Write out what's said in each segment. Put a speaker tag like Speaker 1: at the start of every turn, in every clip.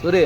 Speaker 1: సూర్య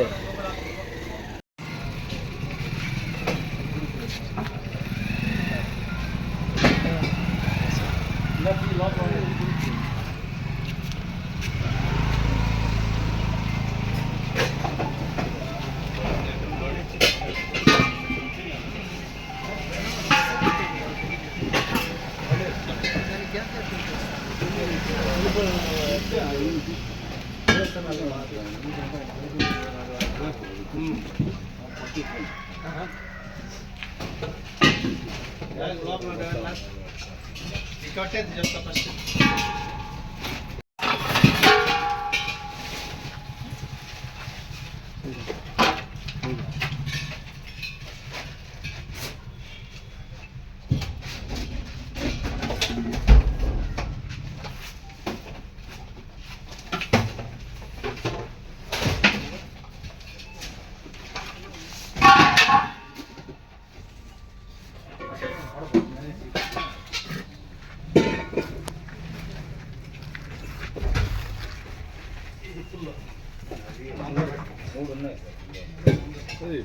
Speaker 1: చెప్తా ఫస్ట్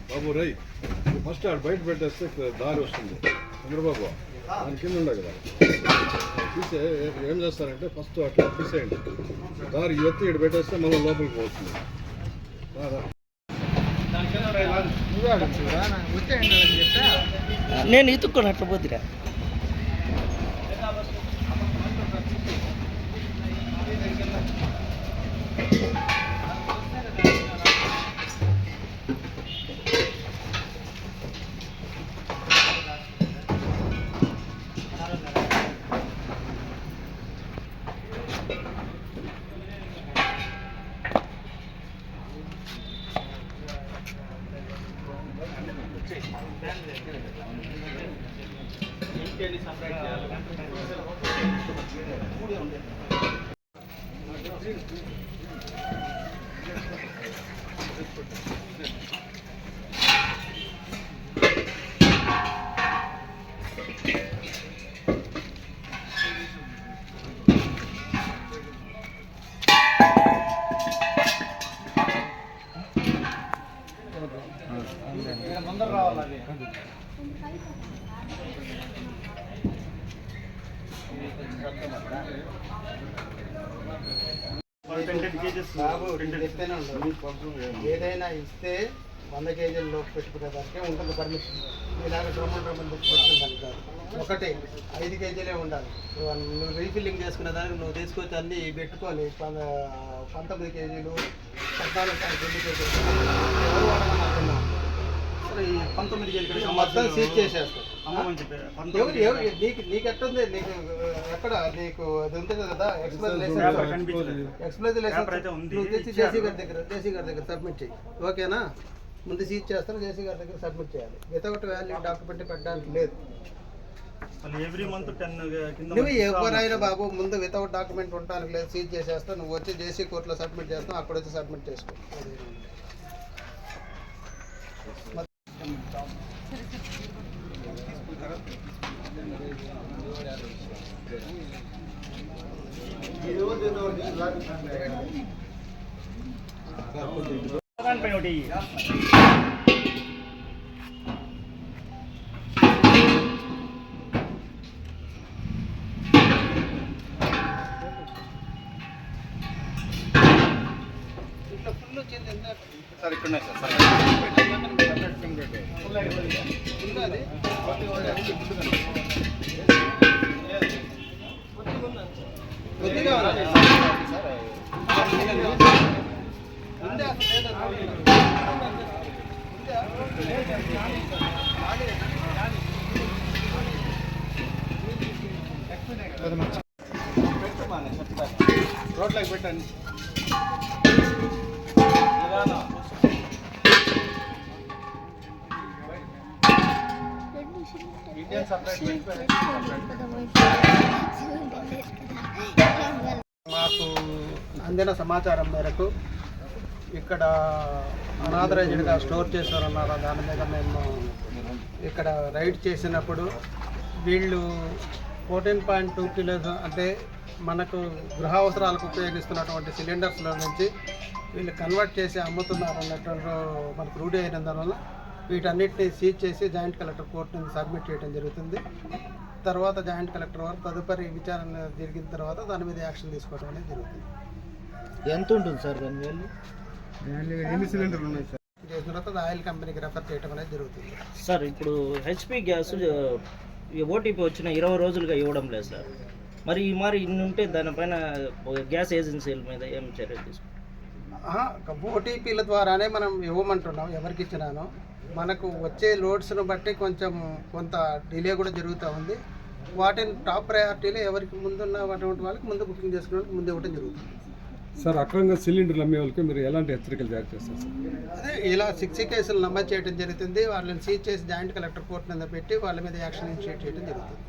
Speaker 2: బాబు right first ఆడ బయట పెట్టేస్తే దారి వస్తుంది చంద్రబాబు దాని కింద ఉండదు కదా తీసే ఏం చేస్తారంటే ఫస్ట్ అట్లా తీసేయండి దారి ఎత్తి ఇక్కడ పెట్టేస్తే మళ్ళీ లోపలికి పోతుంది.
Speaker 1: నేను ఇతుక్కొని అట్లా పోతురా ముందర రావాలి. 10 కేజీస్ బాబు ఏదైనా ఇస్తే 100 కేజీల లోపు పెట్టుకునేదానికే ఉంటుంది పర్మిషన్. ఇలాగ డ్రమ్మలు పెట్టుకుంటాను కాదు. ఒకటి 5 కేజీలే ఉండాలి. నువ్వు రీఫిల్లింగ్ చేసుకునేదానికి నువ్వు తీసుకొచ్చి అన్నీ పెట్టుకోవాలి. 19 కేజీలు 14 కేజీలు ఎవరు వాడమన్నా ఈ 19 కేజీలు మొత్తం సీజ్ చేసేస్తాం. నీకు ఎట్టుంది? నీకు ఎక్కడ నీకు అది ఉంటుంది కదా ఎక్స్ప్రెస్ లైసెన్స్ నువ్వు తెచ్చి జేసీ గారి దగ్గర సబ్మిట్ చేయి. ఓకేనా? ముందు సీజ్ చేస్తాను, జేసీ గారి దగ్గర సబ్మిట్ చేయాలి. వితౌట్ వాల్యూ డాక్యుమెంట్ పెట్టడానికి లేదు. నువ్వు ఎవరైనా బాబు ముందు వితౌట్ డాక్యుమెంట్ ఉండడానికి లేదు. సీజ్ చేసేస్తావు, నువ్వు వచ్చి జేసీ కోర్టులో సబ్మిట్ చేస్తావు, అక్కడ వచ్చి సబ్మిట్ చేసుకో.
Speaker 2: సార్ ఇక్కడ సార్ రోడ్లకు పెట్టండి. మాకు అందిన సమాచారం మేరకు ఇక్కడ అనాథరైజ్డ్గా స్టోర్ చేశారన్నారు. దాని మీద మేము ఇక్కడ రైడ్ చేసినప్పుడు వీళ్ళు
Speaker 1: 14.2 కిలోస్ అంటే మనకు గృహ అవసరాలకు ఉపయోగిస్తున్నటువంటి సిలిండర్స్లో నుంచి వీళ్ళు కన్వర్ట్ చేసి అమ్ముతున్నారు అన్నట్టు మనకు రూఢి అయినందువల్ల వీటన్నిటిని సీజ్ చేసి జాయింట్ కలెక్టర్ కోర్టు నుంచి సబ్మిట్ చేయడం జరుగుతుంది. తర్వాత జాయింట్ కలెక్టర్ వారు తదుపరి విచారణ జరిగిన తర్వాత దాని మీద యాక్షన్ తీసుకోవడం అనేది జరుగుతుంది.
Speaker 3: ఎంత ఉంటుంది సార్ దాని వాల్యూ?
Speaker 1: ఎన్ని సిలిండర్లు ఉన్నాయి సార్ చేసిన తర్వాత ఆయిల్ కంపెనీకి రెఫర్ చేయడం అనేది జరుగుతుంది.
Speaker 3: సార్ ఇప్పుడు హెచ్పి గ్యాస్ ఓటీపీ వచ్చిన 20 రోజులుగా ఇవ్వడం లేదు సార్. మరి ఈ మరి ఇన్ని ఉంటే దానిపైన గ్యాస్ ఏజెన్సీల మీద ఏం చర్యలు తీసుకుంటాం?
Speaker 1: ఓటీపీల ద్వారానే మనం ఇవ్వమంటున్నాం. ఎవరికి ఇచ్చినానో మనకు వచ్చే లోడ్స్ను బట్టి కొంత డిలే కూడా జరుగుతూ ఉంది. వాటిని టాప్ ప్రయారిటీలో ఎవరికి ముందున్న అటువంటి వాళ్ళకి ముందు బుకింగ్ చేసుకునే వాళ్ళకి ముందు ఇవ్వడం జరుగుతుంది.
Speaker 2: సార్ అక్రమంగా సిలిండర్లు అమ్మే వాళ్ళకి మీరు ఎలాంటి హెచ్చరికలు జారీ చేస్తారు సార్?
Speaker 1: అదే ఇలా 6 కేసులు నమోదు చేయడం జరుగుతుంది. వాళ్ళని సీజ్ చేసి జాయింట్ కలెక్టర్ కోర్టు మీద పెట్టి వాళ్ళ మీద యాక్షన్ ఇనిషియేట్ చేయడం జరుగుతుంది.